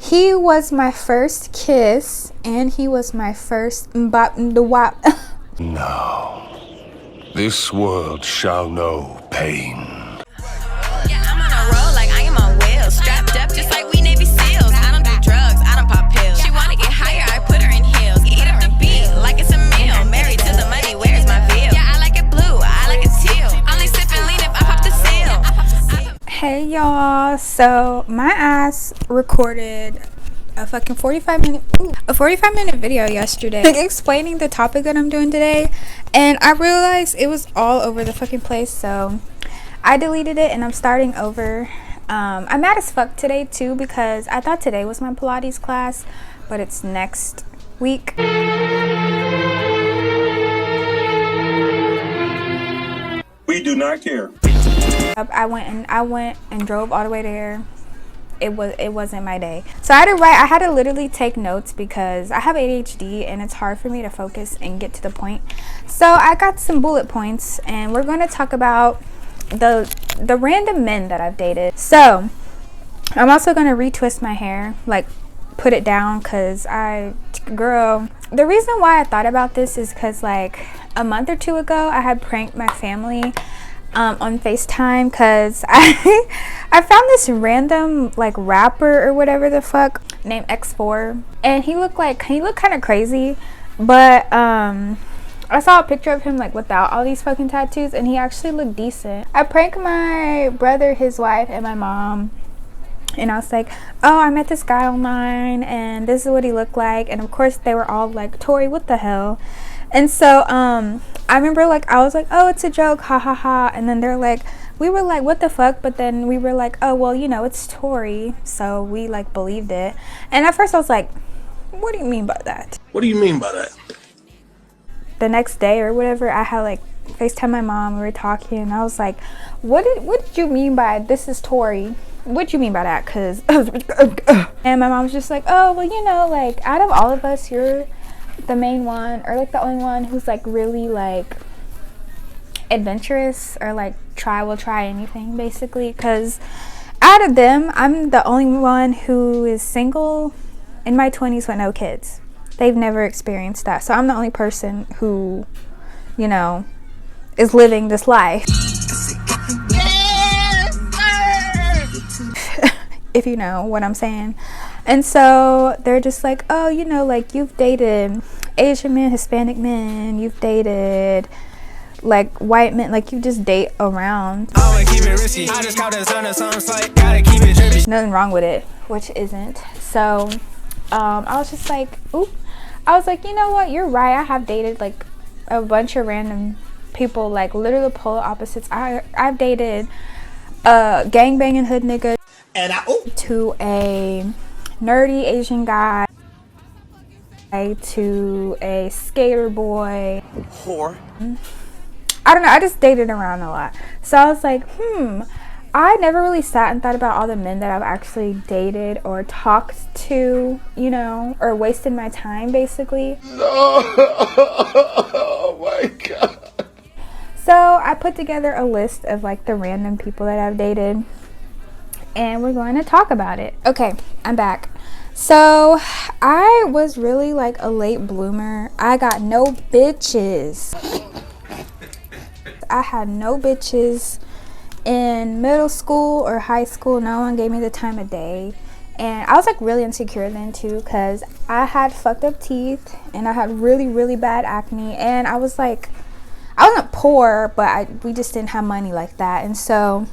He was my first kiss, and he was my first mbop. No, this world shall know pain. Yeah, I'm on a roll like I am on wheels. Strapped up just like we Navy SEALs. I don't do drugs, I don't pop pills. She wanna get higher, I put her in heels. Eat up the beat like it's a meal. Married to the money, where's my veil? Yeah, I like it blue, I like it teal. Only sip and lean if I pop the seal. Hey y'all, so my ass recorded a fucking 45-minute video yesterday, like explaining the topic that I'm doing today, and I realized it was all over the fucking place, so I deleted it and I'm starting over. I'm mad as fuck today too because I thought today was my Pilates class, but it's next week. We do not care. I went and drove all the way there. It wasn't my day, so I had to literally take notes because I have ADHD and it's hard for me to focus and get to the point. So I got some bullet points, and we're going to talk about the random men that I've dated. So I'm also going to retwist my hair, like put it down, because the reason why I thought about this is because like a month or two ago I had pranked my family on FaceTime because I found this random like rapper or whatever the fuck named X4, and he looked kind of crazy, but I saw a picture of him like without all these fucking tattoos, and he actually looked decent. I pranked my brother, his wife, and my mom, and I was like, oh, I met this guy online and this is what he looked like, and of course they were all like, Tori, what the hell? And so I remember like I was like, oh, it's a joke, ha ha ha, and then we were like, what the fuck? But then we were like, oh, well, you know, it's Tori, so we like believed it. And at first I was like, what do you mean by that? What do you mean by that? The next day or whatever, I had like FaceTime my mom, we were talking, and I was like, what did you mean by this is Tori? What you mean by that? Cause and my mom was just like, oh, well, you know, like out of all of us, you're the main one, or like the only one who's like really like adventurous, or like will try anything basically, because out of them I'm the only one who is single in my 20s with no kids. They've never experienced that, so I'm the only person who, you know, is living this life. If you know what I'm saying. And so they're just like, oh, you know, like you've dated Asian men, Hispanic men, you've dated like white men, like you just date around. There's nothing wrong with it, which isn't. So I was just like, oop. I was like, you know what, you're right, I have dated like a bunch of random people, like literally polar opposites. I've dated a gangbanging hood nigga to a nerdy Asian guy to a skater boy whore. I don't know, I just dated around a lot. So I was like, I never really sat and thought about all the men that I've actually dated or talked to, you know, or wasted my time basically. Oh my god. So I put together a list of like the random people that I've dated, and we're going to talk about it. Okay, I'm back. So I was really like a late bloomer. I got no bitches. I had no bitches in middle school or high school. No one gave me the time of day, and I was like really insecure then too, because I had fucked up teeth and I had really bad acne, and I was like, I wasn't poor, but we just didn't have money like that. And so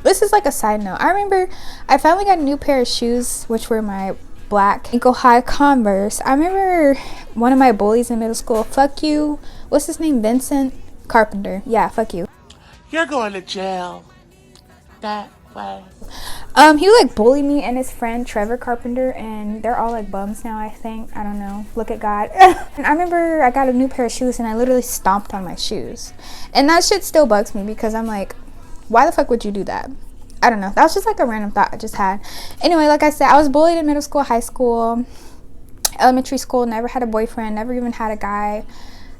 this is like a side note, I remember I finally got a new pair of shoes, which were my black ankle high Converse. I remember one of my bullies in middle school, fuck you, what's his name, Vincent Carpenter, yeah, fuck you. You're going to jail that way. He like bullied me and his friend Trevor Carpenter, and they're all like bums now, I think. I don't know, look at God. And I remember I got a new pair of shoes and I literally stomped on my shoes, and that shit still bugs me because I'm like, why the fuck would you do that? I don't know, that was just like a random thought I just had. Anyway, like I said, I was bullied in middle school, high school, elementary school. Never had a boyfriend, never even had a guy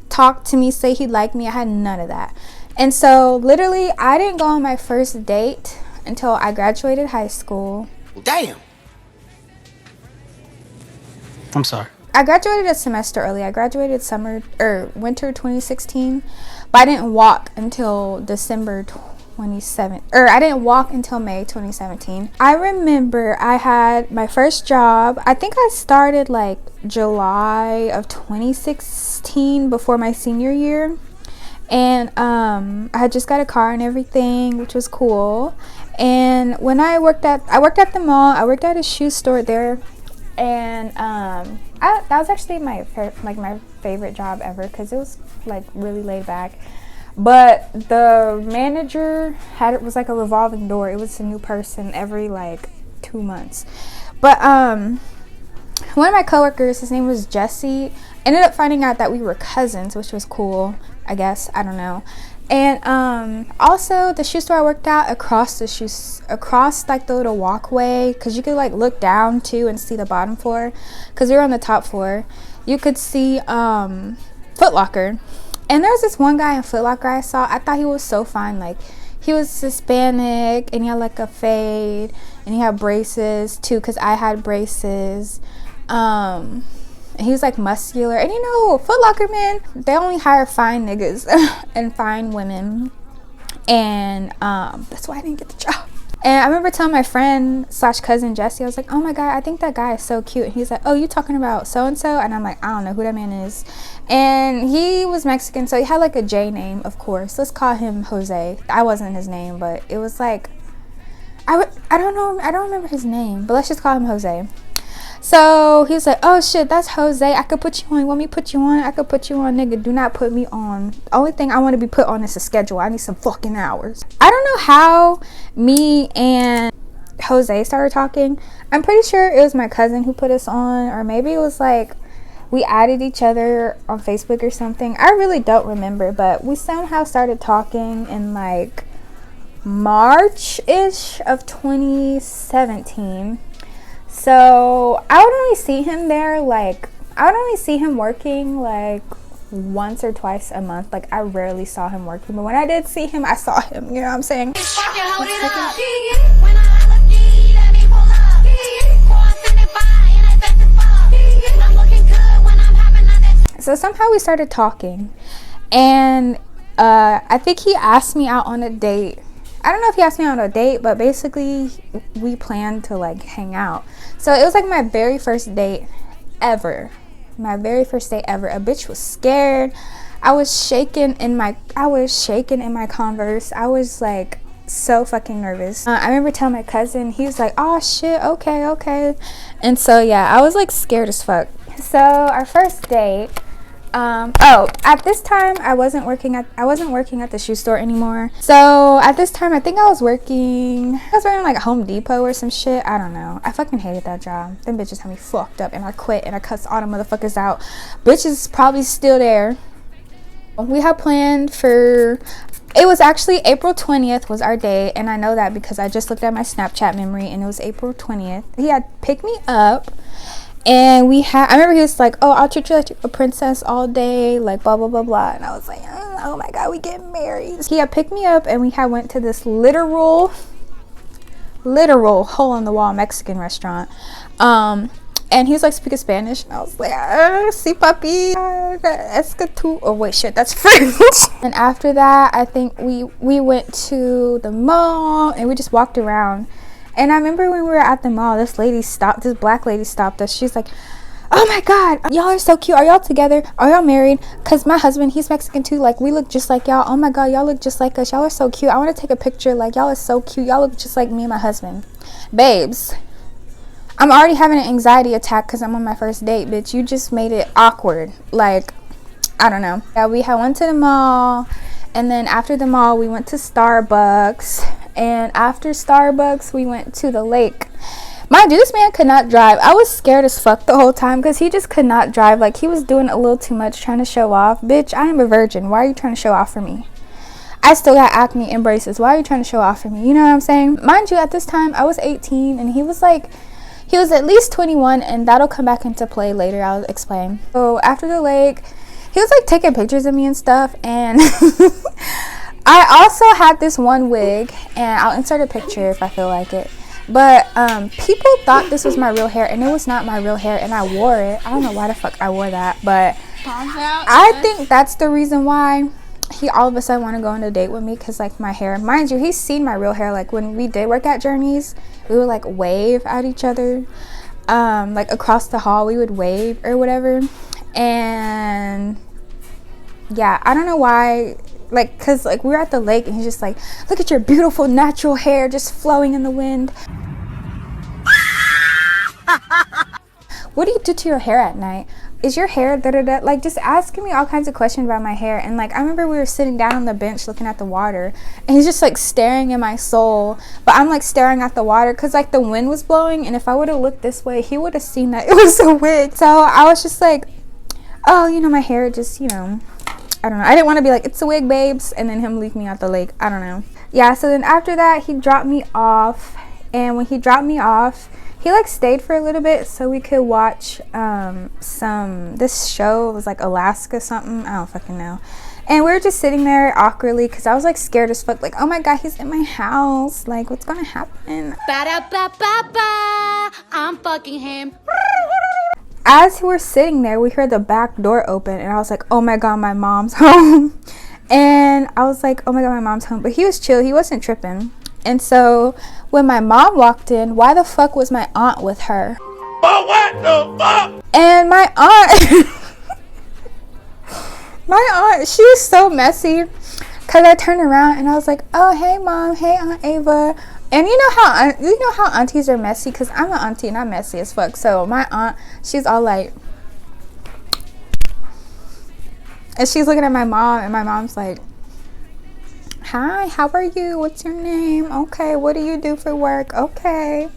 talk to me, say he liked me. I had none of that. And so literally I didn't go on my first date until I graduated high school. Damn. I'm sorry. I graduated a semester early. I graduated winter 2016, but I didn't walk until December 27th, or I didn't walk until May 2017. I remember I had my first job. I think I started like July of 2016 before my senior year. And I had just got a car and everything, which was cool. And when I worked at the mall, I worked at a shoe store there. And that was actually my favorite job ever, because it was like really laid back. But the manager it was like a revolving door. It was a new person every like 2 months. But one of my coworkers, his name was Jesse, ended up finding out that we were cousins, which was cool, I guess. I don't know. And also the shoe store I worked at, across like the little walkway, because you could like look down too and see the bottom floor, because we were on the top floor. You could see Foot Locker. And there was this one guy in Foot Locker I saw. I thought he was so fine. Like, he was Hispanic, and he had like a fade, and he had braces too, because I had braces. And he was like muscular. And you know, Foot Locker, man, they only hire fine niggas and fine women. And that's why I didn't get the job. And I remember telling my friend / cousin Jesse, I was like, oh my god, I think that guy is so cute. And he's like, oh, you talking about so and so? And I'm like, I don't know who that man is. And he was Mexican, so he had like a J name, of course. Let's call him Jose. I wasn't his name, but it was like, I don't know, I don't remember his name, but let's just call him Jose. So he was like, oh shit, that's Jose. I could put you on. You want me to put you on? I could put you on, nigga. Do not put me on. The only thing I want to be put on is a schedule. I need some fucking hours. I don't know how me and Jose started talking. I'm pretty sure it was my cousin who put us on, or maybe it was like we added each other on Facebook or something. I really don't remember, but we somehow started talking in like March-ish of 2017. So I would only see him there, like, I would only see him working like once or twice a month. Like, I rarely saw him working, but when I did see him, I saw him, you know what I'm saying? So somehow we started talking, and I think he asked me out on a date. I don't know if he asked me out on a date, but basically we planned to like hang out. So it was like my very first date ever. My very first date ever. A bitch was scared. I was shaking in my Converse. I was like so fucking nervous. I remember telling my cousin, he was like, oh shit, okay. And so yeah, I was like scared as fuck. So our first date, at this time I wasn't working at the shoe store anymore. So at this time I think I was working like Home Depot or some shit. I don't know. I fucking hated that job. Them bitches had me fucked up, and I quit, and I cussed all the motherfuckers out. Bitches probably still there. We had planned for, it was actually April 20th was our day, and I know that because I just looked at my Snapchat memory, and it was April 20th. He had picked me up, and I remember he was like, oh, I'll treat you like a princess all day, like blah blah blah blah. And I was like, oh my god, we get married. He had picked me up, and we had went to this literal hole in the wall Mexican restaurant. And he was like speaking Spanish, and I was like, si papi, es que tú, oh wait, shit, that's French. And after that, I think we went to the mall, and we just walked around. And I remember when we were at the mall, this black lady stopped us. She's like, oh my god, y'all are so cute. Are y'all together? Are y'all married? Because my husband, he's Mexican too. Like, we look just like y'all. Oh my god, y'all look just like us. Y'all are so cute. I want to take a picture. Like, y'all are so cute. Y'all look just like me and my husband. Babes, I'm already having an anxiety attack because I'm on my first date, bitch. You just made it awkward. Like, I don't know. Yeah, we went to the mall, and then after the mall, we went to Starbucks. And after Starbucks, we went to the lake. Mind you, this man could not drive. I was scared as fuck the whole time because he just could not drive. Like, he was doing a little too much, trying to show off. Bitch, I am a virgin. Why are you trying to show off for me? I still got acne and braces. Why are you trying to show off for me? You know what I'm saying? Mind you, at this time, I was 18, and he was at least 21, and that'll come back into play later. I'll explain. So after the lake, he was like taking pictures of me and stuff, and I also had this one wig, and I'll insert a picture if I feel like it. But people thought this was my real hair, and it was not my real hair, and I wore it. I don't know why the fuck I wore that, but I think that's the reason why he all of a sudden want to go on a date with me, because like my hair, mind you, he's seen my real hair. Like when we did work at Journeys, we would like wave at each other, like across the hall we would wave or whatever. And yeah, I don't know why, like, because like we were at the lake and he's just like, look at your beautiful natural hair just flowing in the wind. What do you do to your hair at night? Is your hair da-da-da? Like, just asking me all kinds of questions about my hair. And like I remember we were sitting down on the bench looking at the water, and he's just like staring in my soul, but I'm like staring at the water because like the wind was blowing, and if I would have looked this way he would have seen that it was a wig. So I was just like, oh, you know, my hair just, you know, I don't know. I didn't want to be like, it's a wig, babes, and then him leave me at the lake. I don't know. Yeah, so then after that he dropped me off, and when he dropped me off, he like stayed for a little bit so we could watch this show. It was like Alaska something, I don't fucking know. And we were just sitting there awkwardly because I was like scared as fuck, like, oh my god, he's in my house, like what's gonna happen. Ba-da-ba-ba-ba, I'm fucking him. As we were sitting there, we heard the back door open, and I was like, oh my god, my mom's home. And I was like, oh my god, my mom's home. But he was chill, he wasn't tripping. And so when my mom walked in, why the fuck was my aunt with her? Oh, what the fuck? And my aunt she was so messy, because I turned around and I was like, oh hey mom, hey Aunt Ava. And you know how aunties are messy, because I'm an auntie and I'm messy as fuck. So my aunt, she's all like, and she's looking at my mom, and my mom's like, hi, how are you? What's your name? Okay, what do you do for work? Okay,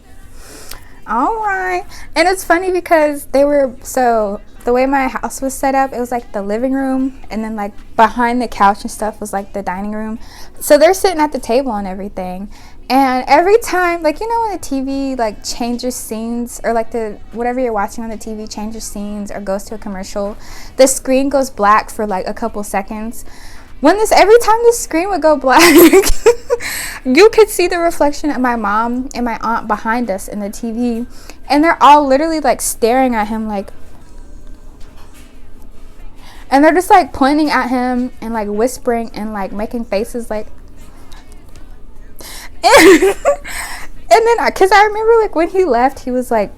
all right. And it's funny because so the way my house was set up, it was like the living room, and then like behind the couch and stuff was like the dining room. So they're sitting at the table and everything. And every time, like, you know, when the TV like changes scenes, or like whatever you're watching on the TV changes scenes or goes to a commercial, the screen goes black for like a couple seconds. Every time the screen would go black, you could see the reflection of my mom and my aunt behind us in the TV, and they're all literally like staring at him, like, and they're just like pointing at him and like whispering and like making faces like. And then because I remember like when he left, he was like,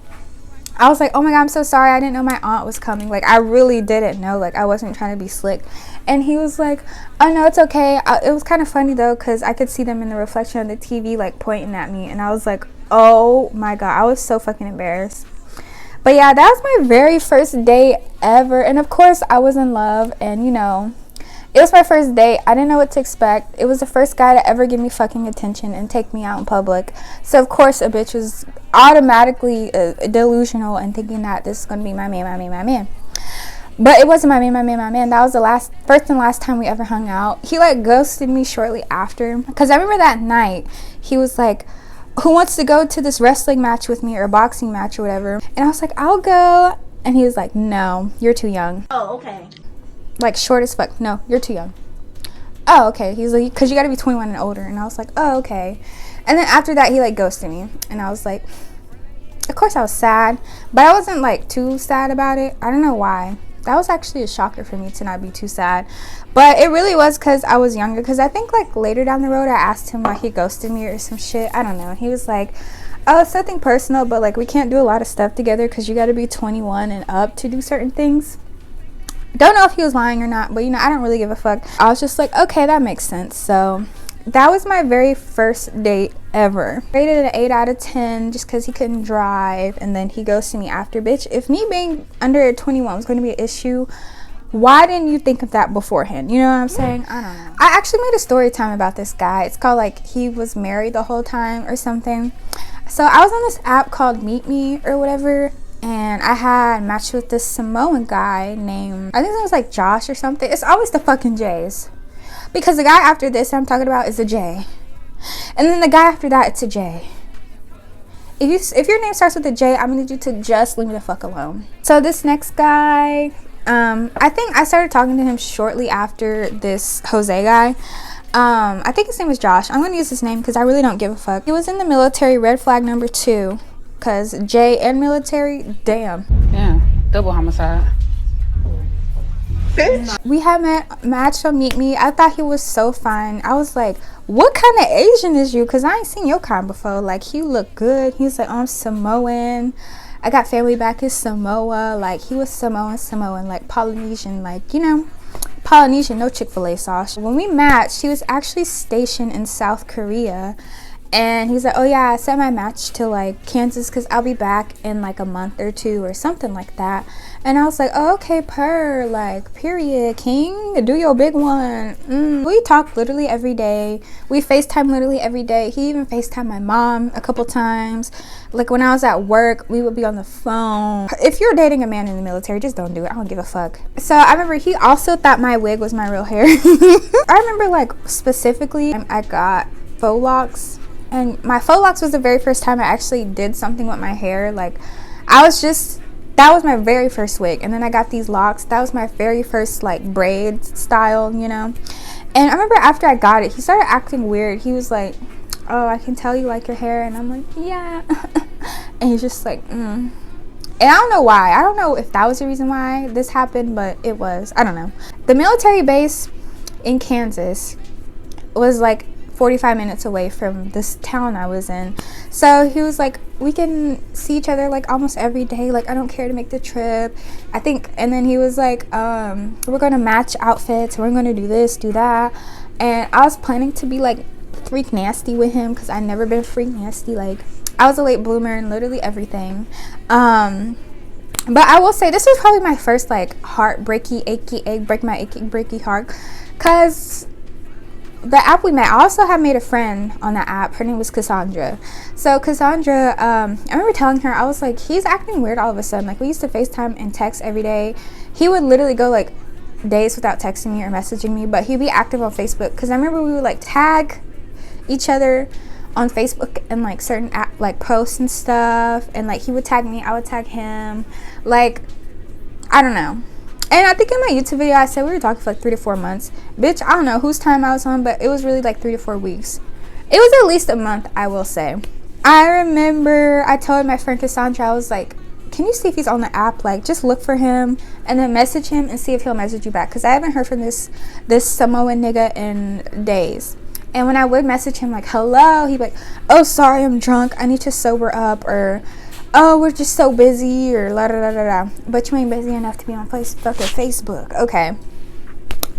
I was like, oh my god, I'm so sorry, I didn't know my aunt was coming. Like I really didn't know, like I wasn't trying to be slick. And he was like, oh no, it's okay. It was kind of funny though, because I could see them in the reflection of the TV like pointing at me, and I was like, oh my god, I was so fucking embarrassed. But yeah, that was my very first date ever, and of course I was in love. And you know, it was my first date. I didn't know what to expect. It was the first guy to ever give me fucking attention and take me out in public. So of course a bitch was automatically delusional and thinking that this is gonna be my man. But it wasn't my man. That was the first and last time we ever hung out. He like ghosted me shortly after, because I remember that night he was like, who wants to go to this wrestling match with me, or a boxing match or whatever? And I was like, I'll go. And he was like, no, you're too young. Oh, okay. Like short as fuck. No, you're too young. Oh, okay. He's like, because you got to be 21 and older. And I was like, oh, okay. And then after that he like ghosted me, and I was like, of course I was sad, but I wasn't like too sad about it. I don't know why. That was actually a shocker for me to not be too sad, but it really was because I was younger. Because I think like later down the road I asked him why he ghosted me or some shit, I don't know, and he was like, oh, it's nothing personal, but like we can't do a lot of stuff together because you got to be 21 and up to do certain things. Don't know if he was lying or not, but you know, I don't really give a fuck. I was just like, okay, that makes sense. So that was my very first date ever. Rated an 8 out of 10 just because he couldn't drive, and then he ghosted me after. Bitch, if me being under 21 was going to be an issue, why didn't you think of that beforehand? You know what I'm saying? I don't know. I actually made a story time about this guy. It's called like he was married the whole time or something. So I was on this app called Meet Me or whatever, and I had matched with this Samoan guy named, I think it was like Josh or something. It's always the fucking J's, because the guy after this I'm talking about is a J, and then the guy after that, it's a J. If your name starts with a J, I'm gonna need you to just leave me the fuck alone. So this next guy, I think I started talking to him shortly after this Jose guy. I think his name was Josh. I'm gonna use his name because I really don't give a fuck. He was in the military, red flag number 2, because J and military, damn. Yeah, double homicide. Bitch. We had matched on Meet Me. I thought he was so fine. I was like, what kind of Asian is you? Because I ain't seen your kind before. Like, he looked good. He was like, oh, I'm Samoan. I got family back in Samoa. Like, he was Samoan, like Polynesian, like, you know, Polynesian, no Chick-fil-A sauce. When we matched, he was actually stationed in South Korea. And he's like, oh yeah, I set my match to like Kansas because I'll be back in like a month or 2 or something like that. And I was like, oh, okay, like, period, king, do your big one. We talk literally every day. We FaceTime literally every day. He even FaceTimed my mom a couple times. Like, when I was at work, we would be on the phone. If you're dating a man in the military, just don't do it. I don't give a fuck. So I remember he also thought my wig was my real hair. I remember, like, specifically, I got faux locks. And my faux locks was the very first time I actually did something with my hair. Like, that was my very first wig. And then I got these locks. That was my very first, like, braid style, you know. And I remember after I got it, he started acting weird. He was like, oh, I can tell you like your hair. And I'm like, yeah. And he's just like, And I don't know why. I don't know if that was the reason why this happened, but it was. I don't know. The military base in Kansas was, like, 45 minutes away from this town I was in. So he was like, we can see each other like almost every day, like I don't care to make the trip, I think. And then he was like, we're gonna match outfits, we're gonna do this, do that. And I was planning to be like freak nasty with him because I'd never been freak nasty. Like, I was a late bloomer and literally everything. But I will say this was probably my first like heartbreaky achy egg, break my achy breaky heart, because the app we met, I also had made a friend on that app. Her name was Cassandra. So Cassandra, I remember telling her, I was like, he's acting weird all of a sudden. Like, we used to FaceTime and text every day. He would literally go like days without texting me or messaging me, but he'd be active on Facebook. Because I remember we would like tag each other on Facebook and like certain app like posts and stuff. And like he would tag me, I would tag him. Like, I don't know. And I think in my YouTube video, I said we were talking for like 3 to 4 months. Bitch, I don't know whose time I was on, but it was really like 3 to 4 weeks. It was at least a month, I will say. I remember I told my friend Cassandra, I was like, can you see if he's on the app? Like, just look for him and then message him and see if he'll message you back. Because I haven't heard from this Samoan nigga in days. And when I would message him like, hello, he'd be like, oh, sorry, I'm drunk, I need to sober up, or oh, we're just so busy, or la da da da da. But you ain't busy enough to be on Facebook. Okay.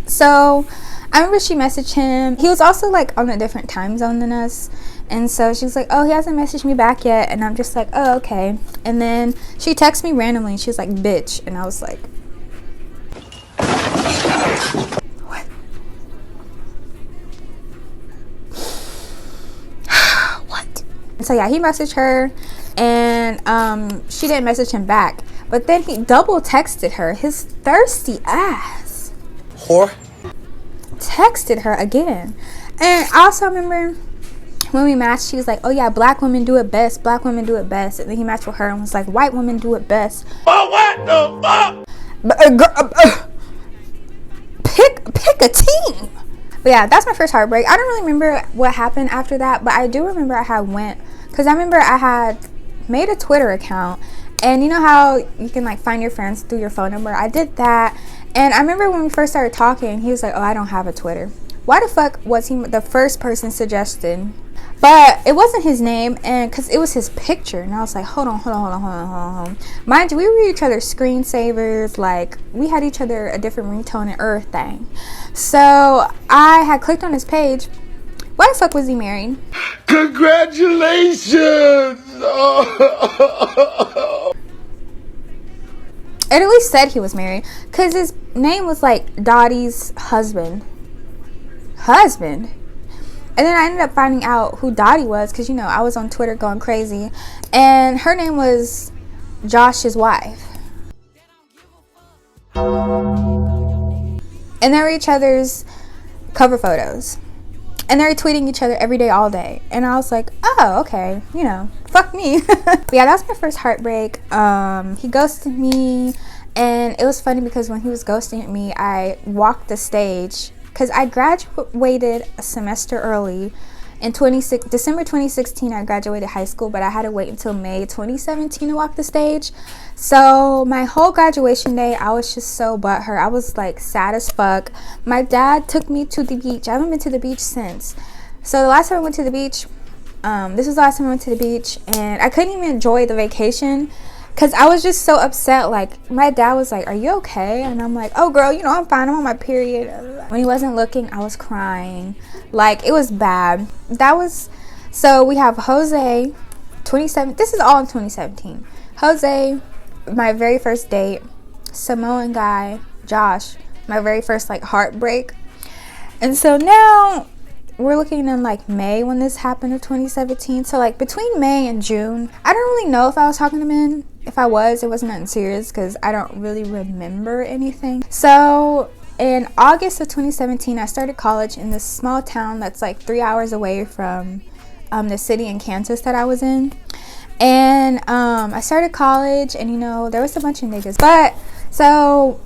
So I remember she messaged him. He was also like on a different time zone than us. And so she was like, oh, he hasn't messaged me back yet. And I'm just like, oh, okay. And then she texted me randomly and she was like, bitch. And I was like, what? What? And so yeah, he messaged her. And she didn't message him back, but then he double texted her, his thirsty ass Whore. texted her again. And I also remember when we matched, she was like, oh yeah, black women do it best, and then he matched with her and was like, white women do it best. Oh, what the fuck? But, pick a team. But yeah, that's my first heartbreak. I don't really remember what happened after that, but I do remember I had went, because I remember I had made a Twitter account, and you know how you can like find your friends through your phone number. I did that, and I remember when we first started talking, he was like, oh, I don't have a Twitter. Why the fuck was he the first person suggested? But it wasn't his name, and because it was his picture, and I was like, hold on. Mind you, we were each other's screensavers. Like, we had each other a different ringtone and everything. So I had clicked on his page. Why the fuck was he married? Congratulations! It at least said he was married, because his name was like Dottie's husband. And then I ended up finding out who Dottie was, because, you know, I was on Twitter going crazy. And her name was Josh's wife. And they were each other's cover photos. And they were tweeting each other every day, all day. And I was like, oh, okay, you know, fuck me. But yeah, that was my first heartbreak. He ghosted me. And it was funny because when he was ghosting me, I walked the stage because I graduated a semester early. In December 2016, I graduated high school, but I had to wait until May 2017 to walk the stage. So my whole graduation day, I was just so butthurt. I was like sad as fuck. My dad took me to the beach. I haven't been to the beach since. So the last time I went to the beach, this was the last time I went to the beach, and I couldn't even enjoy the vacation because I was just so upset. Like, my dad was like, "Are you okay?" And I'm like, "Oh, girl, you know, I'm fine. I'm on my period." When he wasn't looking, I was crying. Like, it was bad. So we have Jose, 27. This is all in 2017. Jose, my very first date. Samoan guy, Josh, my very first, like, heartbreak. And so now we're looking in like May when this happened of 2017. So like between May and June, I don't really know if I was talking to men. If I was, it wasn't nothing serious because I don't really remember anything. So in August of 2017, I started college in this small town that's like 3 hours away from the city in Kansas that I was in. And I started college, and you know, there was a bunch of niggas. But so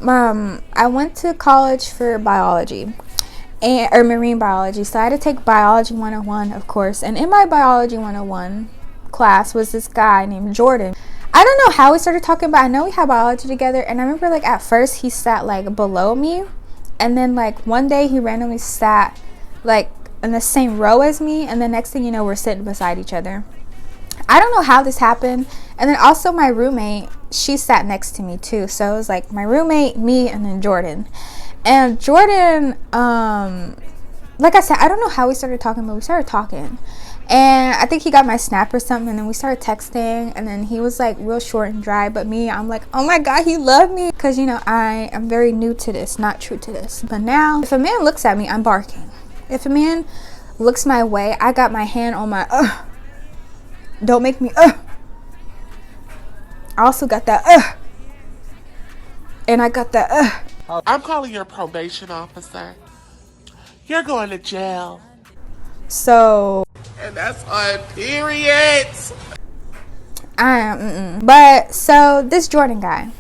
I went to college for biology. Or marine biology. So I had to take biology 101, of course. And in my biology 101 class was this guy named Jordan. I don't know how we started talking, but I know we had biology together. And I remember like at first he sat like below me, and then like one day he randomly sat like in the same row as me, and the next thing you know, we're sitting beside each other. I don't know how this happened. And then also my roommate, she sat next to me too. So it was like my roommate, me, and then Jordan. And Jordan, like I said, I don't know how we started talking, but we started talking. And I think he got my Snap or something, and then we started texting, and then he was like real short and dry, but me, I'm like, oh my God, he loved me. Because, you know, I am very new to this, not true to this. But now, if a man looks at me, I'm barking. If a man looks my way, I got my hand on my, don't make me, I also got that, and I got that, I'm calling your probation officer. You're going to jail. So And that's on periods. But so this Jordan guy,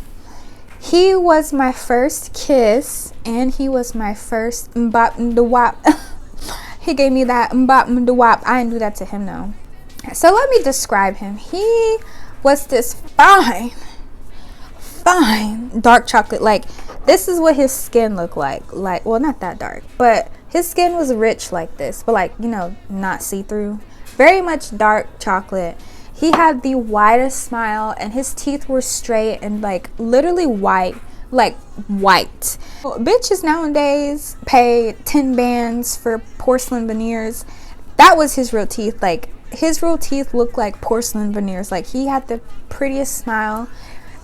he was my first kiss, and he was my first mbop wop. He gave me that mbop wop. I didn't do that to him though. So let me describe him. He was this fine dark chocolate. Like, this is what his skin looked like, well, not that dark, but his skin was rich like this, but like, you know, not see-through, very much dark chocolate. He had the widest smile, and his teeth were straight and like literally white, like white. Bitches nowadays pay 10 bands for porcelain veneers. That was his real teeth. Like, his real teeth looked like porcelain veneers. Like, he had the prettiest smile.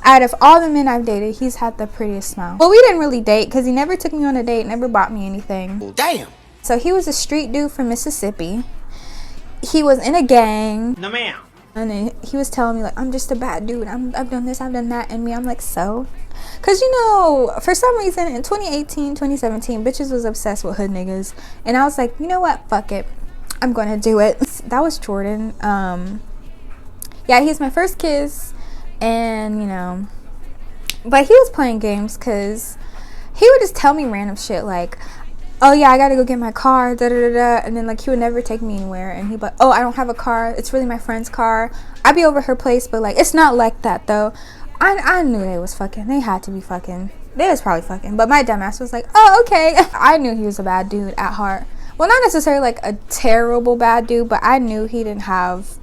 Out of all the men I've dated, he's had the prettiest smile. Well, we didn't really date because he never took me on a date, never bought me anything. Damn. So he was a street dude from Mississippi. He was in a gang. No, ma'am. And then he was telling me, like, I'm just a bad dude. I've done this, I've done that. And me, I'm like, so? Because, you know, for some reason, in 2018, 2017, bitches was obsessed with hood niggas. And I was like, you know what? Fuck it. I'm going to do it. That was Jordan. Yeah, he's my first kiss. And, you know, but he was playing games because he would just tell me random shit like, oh yeah, I gotta go get my car, da da da da. And then like he would never take me anywhere, and he'd be like, oh, I don't have a car, it's really my friend's car, I'd be over her place, but like it's not like that though. I knew they was fucking. They had to be fucking. They was probably fucking, but my dumbass was like, oh, okay. I knew he was a bad dude at heart. Well, not necessarily like a terrible bad dude, but I knew he didn't have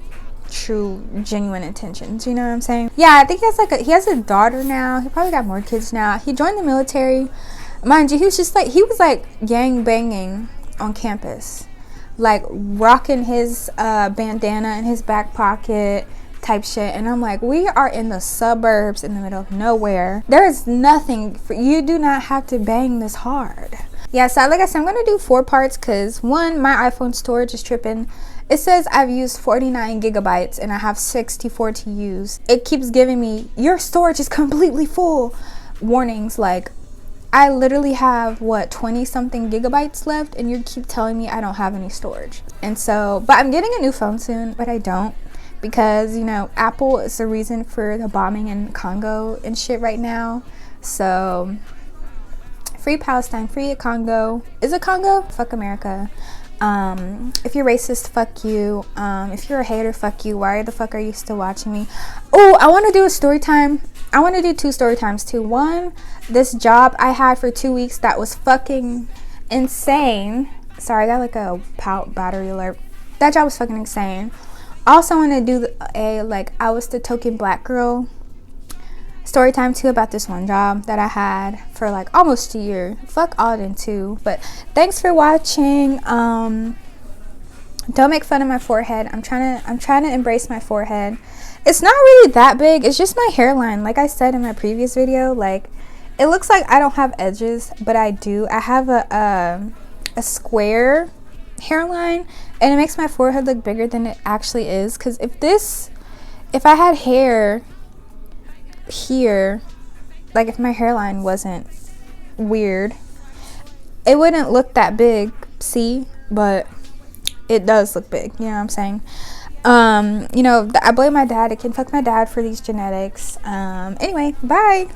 true genuine intentions, you know what I'm saying? Yeah, I think he has a daughter now. He probably got more kids now. He joined the military, mind you. He was like gang banging on campus, like rocking his bandana in his back pocket type shit. And I'm like, we are in the suburbs in the middle of nowhere. There is nothing for you. Do not have to bang this hard. Yeah, so like I said, I'm gonna do 4 parts because one, my iPhone storage is tripping. It says I've used 49 gigabytes and I have 64 to use. It keeps giving me, your storage is completely full warnings. Like, I literally have, what, 20 something gigabytes left, and you keep telling me I don't have any storage. And so, but I'm getting a new phone soon, but I don't, because, you know, Apple is the reason for the bombing in Congo and shit right now. So Free Palestine, free Congo. Is it Congo? Fuck America. If you're racist, fuck you. If you're a hater, fuck you. Why the fuck are you still watching me? Oh, I want to do a story time. I want to do 2 story times too. One, this job I had for 2 weeks that was fucking insane. Sorry, I got like a pout battery alert. That job was fucking insane. Also want to do a, like, I was the token black girl story time too about this one job that I had for like almost a year. Fuck Auden too. But thanks for watching. Don't make fun of my forehead. I'm trying to embrace my forehead. It's not really that big. It's just my hairline. Like I said in my previous video, like it looks like I don't have edges, but I do. I have a square hairline, and it makes my forehead look bigger than it actually is. Because if I had hair here, like if my hairline wasn't weird, it wouldn't look that big, see? But it does look big, you know what I'm saying? You know, I blame my dad. I can fuck my dad for these genetics. Anyway, bye.